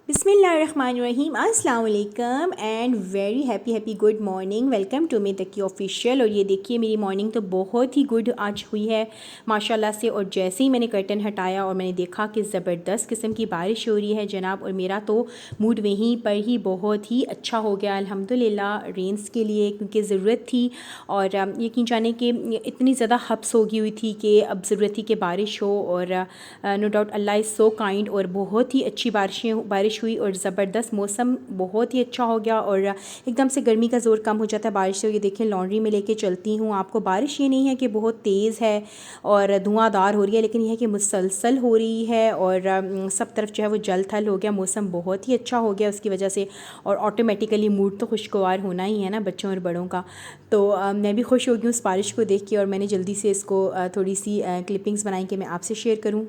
बिस्मिल्लाहिर्रहमानिर्रहीम अस्सलाम वालेकुम and very happy good morning. Welcome to me Taqi official. और ये देखिए मेरी मॉर्निंग तो बहुत ही गुड आज हुई है माशाल्लाह से। और जैसे ही मैंने कर्टन हटाया और मैंने देखा कि ज़बरदस्त किस्म की बारिश हो रही है जनाब, और मेरा तो मूड वहीं पर ही बहुत ही अच्छा हो गया अल्हम्दुलिल्लाह रेंस के लिए, क्योंकि ज़रूरत थी। और यकीन जाने कि इतनी ज़्यादा हब्स होगी हुई थी कि अब ज़रूरत थी कि बारिश हो। और no doubt Allah is so kind, और बहुत ही अच्छी बारिश हुई और ज़बरदस्त मौसम बहुत ही अच्छा हो गया। और एकदम से गर्मी का ज़ोर कम हो जाता है बारिश से। ये देखें लॉन्ड्री में लेके चलती हूँ आपको, बारिश ये नहीं है कि बहुत तेज़ है और धुआंधार हो रही है, लेकिन यह है कि मुसलसल हो रही है और सब तरफ जो है वो जल थल हो गया, मौसम बहुत ही अच्छा हो गया उसकी वजह से। और ऑटोमेटिकली मूड तो खुशगवार होना ही है ना बच्चों और बड़ों का। तो मैं भी खुश हो गई उस बारिश को देख के, और मैंने जल्दी से इसको थोड़ी सी क्लिपिंग्स बनाई कि मैं आपसे शेयर करूँ।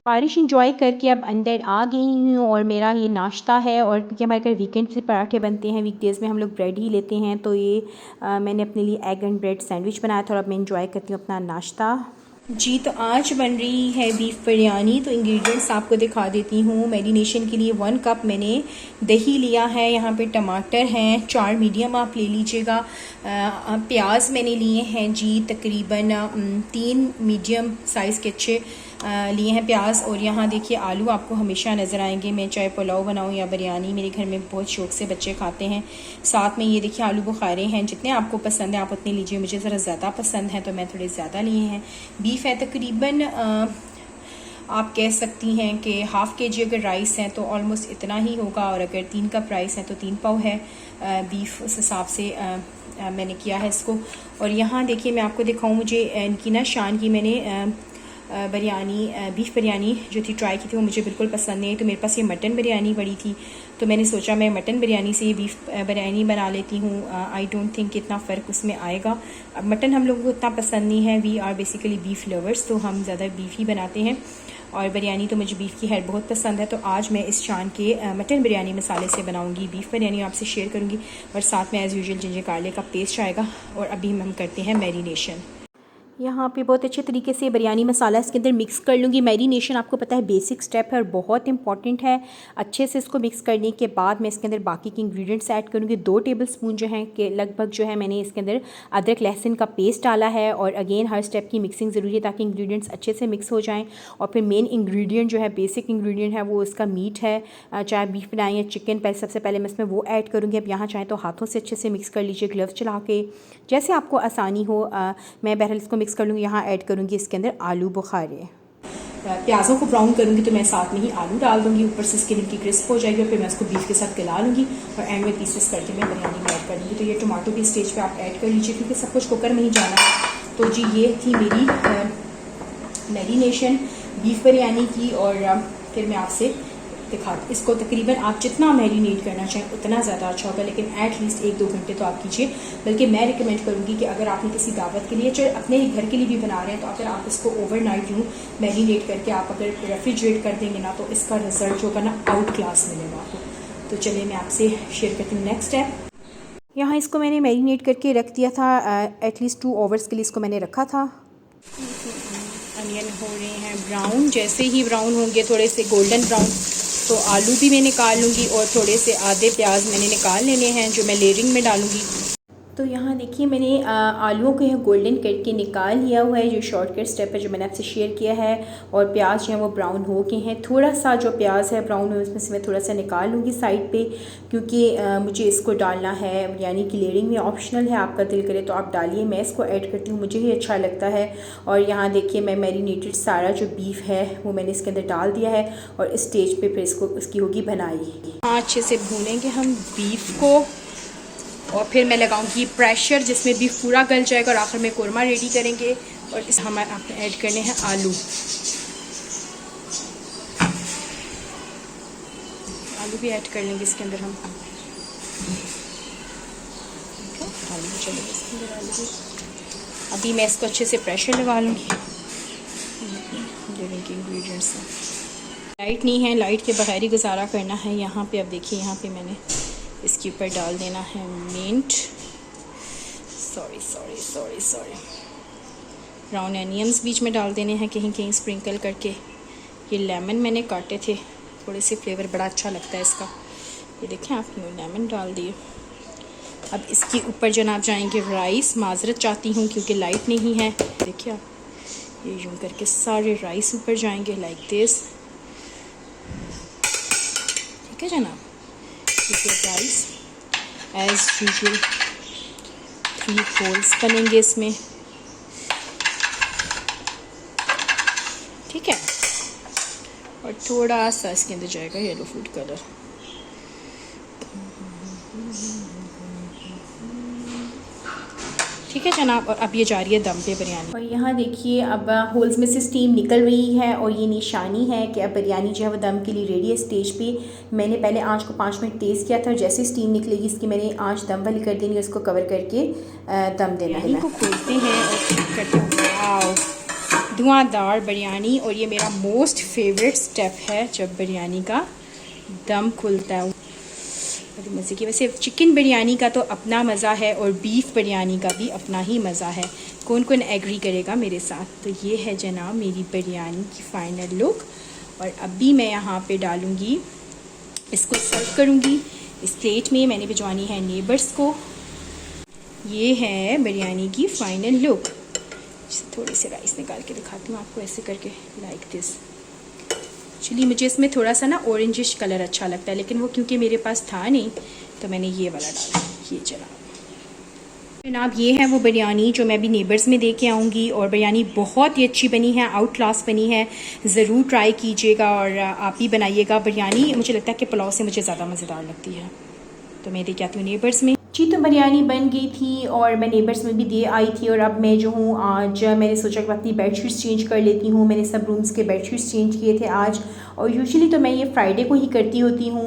बारिश इंजॉय करके अब अंदर आ गई हूँ, और मेरा ये नाश्ता है। और क्योंकि हमारे घर वीकेंड से पराठे बनते हैं, वीकडेज़ में हम लोग ब्रेड ही लेते हैं, तो ये मैंने अपने लिए एग एंड ब्रेड सैंडविच बनाया था। और अब मैं इंजॉय करती हूँ अपना नाश्ता। जी, तो आज बन रही है बीफ बिरयानी। तो इंग्रेडिएंट्स आपको दिखा देती हूँ। मैरिनेशन के लिए 1 कप मैंने दही लिया है, यहाँ पे टमाटर हैं 4 मीडियम आप ले लीजिएगा। प्याज मैंने लिए हैं जी तकरीबन 3 मीडियम साइज़ के अच्छे लिए हैं प्याज। और यहाँ देखिए आलू आपको हमेशा नज़र आएंगे, मैं चाहे पुलाव बनाऊँ या बिरयानी, मेरे घर में बहुत शौक़ से बच्चे खाते हैं। साथ में ये देखिए आलू बुखारे हैं, जितने आपको पसंद है आप उतने लीजिए, मुझे ज़रा ज़्यादा पसंद है तो मैं थोड़े ज़्यादा लिए हैं। बीफ है तकरीबन आप कह सकती हैं कि हाफ़ के जी अगर राइस है तो ऑलमोस्ट इतना ही होगा, और अगर 3 कप राइस है तो 3 पाव है बीफ, उस हिसाब से मैंने किया है इसको। और यहाँ देखिए मैं आपको दिखाऊँ, मुझे इनकी ना शान की मैंने बिरयानी बीफ बिरयानी जो थी ट्राई की थी, वो मुझे बिल्कुल पसंद नहीं। तो मेरे पास ये मटन बिरयानी पड़ी थी, तो मैंने सोचा मैं मटन बिरयानी से ये बीफ बिरयानी बना लेती हूँ। आई डोंट थिंक इतना फ़र्क उसमें आएगा। अब मटन हम लोगों को इतना पसंद नहीं है, we are basically beef lovers, तो हम ज़्यादा बीफ ही बनाते हैं। और बिरयानी तो मुझे बीफ की हेड बहुत पसंद है, तो आज मैं इस शान के मटन बिरयानी मसाले से बनाऊंगी बीफ बिरयानी, आपसे शेयर करूंगी। और साथ में एज़ यूजुअल जिंजर गार्लिक का पेस्ट आएगा। और अभी हम करते हैं मैरिनेशन। यहाँ पे बहुत अच्छे तरीके से बिरयानी मसाला इसके अंदर मिक्स कर लूँगी। मैरिनेशन आपको पता है बेसिक स्टेप है और बहुत इंपॉर्टेंट है। अच्छे से इसको मिक्स करने के बाद मैं इसके अंदर बाकी के इंग्रेडिएंट्स ऐड करूँगी। 2 टेबलस्पून जो हैं कि लगभग जो है मैंने इसके अंदर अदरक लहसुन का पेस्ट डाला है। और अगेन हर स्टेप की मिक्सिंग ज़रूरी है ताकि इंग्रेडिएंट्स अच्छे से मिक्स हो जाएँ। और फिर मेन इंग्रेडिएंट जो है बेसिक इंग्रेडिएंट है वो इसका मीट है, चाहे बीफ बनाएं या चिकन। पहले सबसे पहले मैं इसमें वो ऐड करूँगी। अब यहाँ चाहें तो हाथों से अच्छे से मिक्स कर लीजिए, ग्लव्स चला के, जैसे आपको आसानी हो। मैं बहरहाल इसको मिक्स कर लूँगी। यहाँ ऐड करूँगी इसके अंदर आलू बुखारे। प्याज़ों को ब्राउन करूँगी तो मैं साथ में ही आलू डाल दूँगी, ऊपर से स्किन की क्रिस्प हो जाएगी। और फिर मैं इसको बीफ के साथ गला लूँगी और एंड में पीसेस करके मैं बिरयानी में ऐड कर दूँगी। तो ये टमाटो की स्टेज पे आप ऐड कर लीजिए, क्योंकि सब कुछ कुकर में ही जाना है। तो जी ये थी मेरी मैरिनेशन बीफ बिरयानी की। और फिर मैं आपसे दिखा, इसको तकरीबन आप जितना मैरिनेट करना चाहें उतना ज़्यादा अच्छा होगा, लेकिन एट लीस्ट 1-2 घंटे तो आप कीजिए। बल्कि मैं रिकमेंड करूँगी कि अगर आपने किसी दावत के लिए चाहे अपने ही घर के लिए भी बना रहे हैं, तो अगर आप इसको ओवरनाइट यूँ मैरिनेट करके आप अगर रेफ्रिजरेट कर देंगे ना, तो इसका रिजल्ट जो होगा ना आउट क्लास मिलेगा आपको। तो चलिए मैं आपसे शेयर करती हूँ नेक्स्ट स्टेप। यहाँ इसको मैंने मैरिनेट करके रख दिया था, एटलीस्ट 2 आवर्स के लिए इसको मैंने रखा था। अनियन हो रहे हैं ब्राउन, जैसे ही ब्राउन होंगे थोड़े से गोल्डन ब्राउन, तो आलू भी मैं निकाल लूँगी। और थोड़े से आधे प्याज मैंने निकाल लेने हैं जो मैं लेयरिंग में डालूँगी। तो यहाँ देखिए मैंने आलूओं को यह गोल्डन कट के निकाल लिया हुआ है, जो शॉर्टकट स्टेप है जो मैंने आपसे शेयर किया है। और प्याज जो है वो ब्राउन हो गए हैं, थोड़ा सा जो प्याज है ब्राउन हो उसमें से मैं थोड़ा सा निकाल लूँगी साइड पे, क्योंकि मुझे इसको डालना है बिरयानी की लेयरिंग में। ऑप्शनल है, आपका दिल करे तो आप डालिए, मैं इसको ऐड करती हूँ, मुझे ही अच्छा लगता है। और यहाँ देखिए मैं मैरिनेटेड सारा जो बीफ है वो मैंने इसके अंदर डाल दिया है और इस स्टेज पे फिर इसकी होगी बनाई। हाँ, अच्छे से भूनेंगे हम बीफ को और फिर मैं लगाऊंगी प्रेशर जिसमें बीफ पूरा गल जाएगा और आखिर में कोरमा रेडी करेंगे। और इस हमारे आपने ऐड करने हैं आलू। आलू भी ऐड कर लेंगे इसके अंदर हम। आलू भी चलेंगे इसके अंदर, आलू भी। अभी मैं इसको अच्छे से प्रेशर लगा लूँगी। इंग्रेडिएंट्स लाइट नहीं है, लाइट के बगैर ही गुजारा करना है। यहाँ पे अब देखिए, यहाँ पे मैंने इसके ऊपर डाल देना है मिंट, सॉरी ब्राउन अनियंस बीच में डाल देने हैं कहीं कहीं स्प्रिंकल करके। ये लेमन मैंने काटे थे, थोड़े से फ्लेवर बड़ा अच्छा लगता है इसका। ये देखें आप, लेमन डाल दिए। अब इसके ऊपर जनाब जाएंगे राइस। माजरत चाहती हूँ क्योंकि लाइट नहीं है। देखिए आप, ये यूँ करके सारे राइस ऊपर जाएंगे लाइक दिस। ठीक है जनाब, राइस एज यूजुअल 3 होल्स बनेंगे इसमें। ठीक है, और थोड़ा सा इसके अंदर जाएगा येलो फूड कलर। ठीक है जनाब, और अब ये जा रही है दम पे बिरयानी। और यहाँ देखिए अब होल्स में से स्टीम निकल रही है और ये निशानी है कि अब बिरयानी जो है वो दम के लिए रेडी है। स्टेज पे मैंने पहले आंच को 5 मिनट तेज़ किया था, जैसे स्टीम निकलेगी इसकी मैंने आंच दम वाली कर देनी है, उसको कवर करके दम देना है। इसको खोलते हैं और करते हैं धुआंधार बिरयानी। और ये मेरा मोस्ट फेवरेट स्टेप है जब बिरयानी का दम खुलता है, बड़ी मज़े की। वैसे चिकन बिरयानी का तो अपना मज़ा है और बीफ बिरयानी का भी अपना ही मज़ा है। कौन कौन एग्री करेगा मेरे साथ। तो ये है जनाब मेरी बिरयानी की फ़ाइनल लुक। और अभी मैं यहाँ पे डालूँगी, इसको सर्व करूँगी इस प्लेट में। मैंने भिजवानी है नेबर्स को। ये है बिरयानी की फ़ाइनल लुक। थोड़ी सी राइस निकाल के दिखाती हूँ आपको, ऐसे करके लाइक दिस। एक्चुअली मुझे इसमें थोड़ा सा ना ऑरेंजिश कलर अच्छा लगता है, लेकिन वो क्योंकि मेरे पास था नहीं तो मैंने ये वाला डाला। ये जनाब ये है वो बिरयानी जो मैं अभी नेबर्स में दे के आऊँगी। और बिरयानी बहुत ही अच्छी बनी है, आउट क्लास बनी है। ज़रूर ट्राई कीजिएगा और आप ही बनाइएगा। बिरयानी मुझे लगता है कि पुलाव से मुझे ज़्यादा मज़ेदार लगती है, तो मैं दे के आती हूँ नेबर्स में। जी, तो बिरयानी बन गई थी और मैं नेबर्स में भी दे आई थी। और अब मैं जो हूँ आज मैंने सोचा कि अपनी बेडशीट्स चेंज कर लेती हूँ। मैंने सब रूम्स के बेडशीट्स चेंज किए थे आज। और यूजुअली तो मैं ये फ्राइडे को ही करती होती हूँ,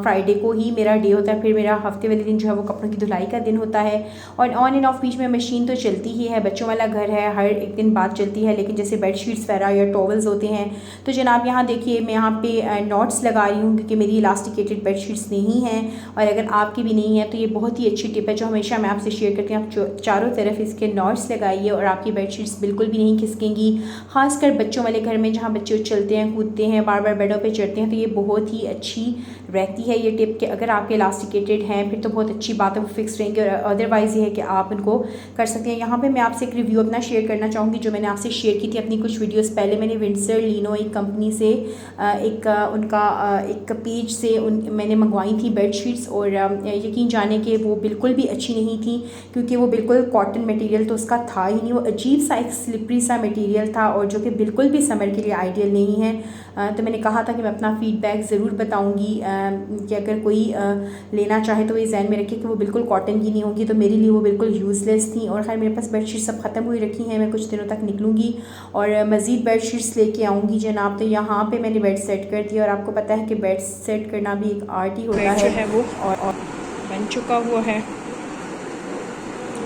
फ्राइडे को ही मेरा डे होता है। फिर मेरा हफ्ते वाले दिन जो है वो कपड़ों की धुलाई का दिन होता है। और ऑन एंड ऑफ बीच में मशीन तो चलती ही है, बच्चों वाला घर है, हर एक दिन बाद चलती है। लेकिन जैसे बेडशीट्स वगैरह या टॉवल्स होते हैं तो जनाब यहाँ देखिए मैं यहाँ पे नॉट्स लगा रही हूँ, क्योंकि मेरी इलास्टिकेटेड बेडशीट्स नहीं हैं। और अगर आपकी भी नहीं है तो ये बहुत ही अच्छी टिप है जो हमेशा मैं आपसे शेयर करती हूँ। आप चारों तरफ इसके नॉट्स लगाइए और आपकी बेडशीट्स बिल्कुल भी नहीं खिसकेंगी। खासकर बच्चों वाले घर में जहाँ बच्चे उछलते हैं, कूदते हैं, बार बार बेडों पे चढ़ते हैं, तो ये बहुत ही अच्छी रहती है ये टिप। कि अगर आपके इलास्टिकेटेड हैं फिर तो बहुत अच्छी बात है, वो फिक्स रहेंगे। और अदरवाइज़ ये है कि आप उनको कर सकते हैं। यहाँ पर मैं आपसे एक रिव्यू अपना शेयर करना चाहूँगी जो मैंने आपसे शेयर की थी अपनी कुछ वीडियोज़ पहले। मैंने विंडसर लिनो एक कंपनी से एक पेज से मैंने मंगवाई थी बेडशीट्स। और यकीन जाने कि वो बिल्कुल भी अच्छी नहीं थी, क्योंकि वो बिल्कुल कॉटन मटेरियल तो उसका था ही नहीं। वो अजीब सा एक स्लिपरी सा मटेरियल था और जो कि बिल्कुल भी समर के लिए आइडियल नहीं है। तो मैंने कहा था कि मैं अपना फ़ीडबैक ज़रूर बताऊंगी कि अगर कोई लेना चाहे तो ये ज़हन में रखिए कि वो बिल्कुल कॉटन की नहीं होगी। तो मेरे लिए वो बिल्कुल यूज़लेस थी। और खैर मेरे पास बेडशीट सब ख़त्म हुई रखी हैं, मैं कुछ दिनों तक निकलूँगी और मज़ीद बेडशीट्स लेके आऊँगी जनाब। तो यहाँ पे मैंने बेड सेट कर दिया। और आपको पता है कि बेड सेट करना भी एक आर्ट ही होता है वो, और बन चुका हुआ है,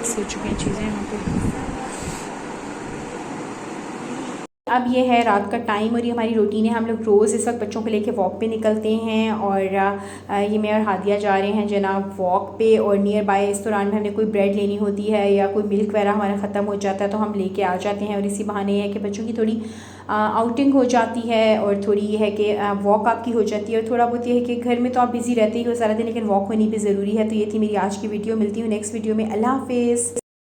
हो चुकी हैं चीज़ें यहाँ पे। अब ये है रात का टाइम और ये हमारी रूटीन है। हम लोग रोज़ इस वक्त बच्चों को लेके वॉक पे निकलते हैं और ये मैं और हादिया जा रहे हैं जनाब वॉक पे। और नियर बाय इस दौरान में हमने कोई ब्रेड लेनी होती है या कोई मिल्क वगैरह हमारा ख़त्म हो जाता है तो हम लेके आ जाते हैं। और इसी बहाने है कि बच्चों की थोड़ी आउटिंग हो जाती है और थोड़ी ये है कि वॉक आपकी हो जाती है। और थोड़ा बहुत ये है कि घर में तो आप बिज़ी रहते ही हो सारा दिन, लेकिन वॉक होनी भी ज़रूरी है। तो ये थी मेरी आज की वीडियो। मिलती हूँ नेक्स्ट वीडियो में। अल्लाह हाफिज़।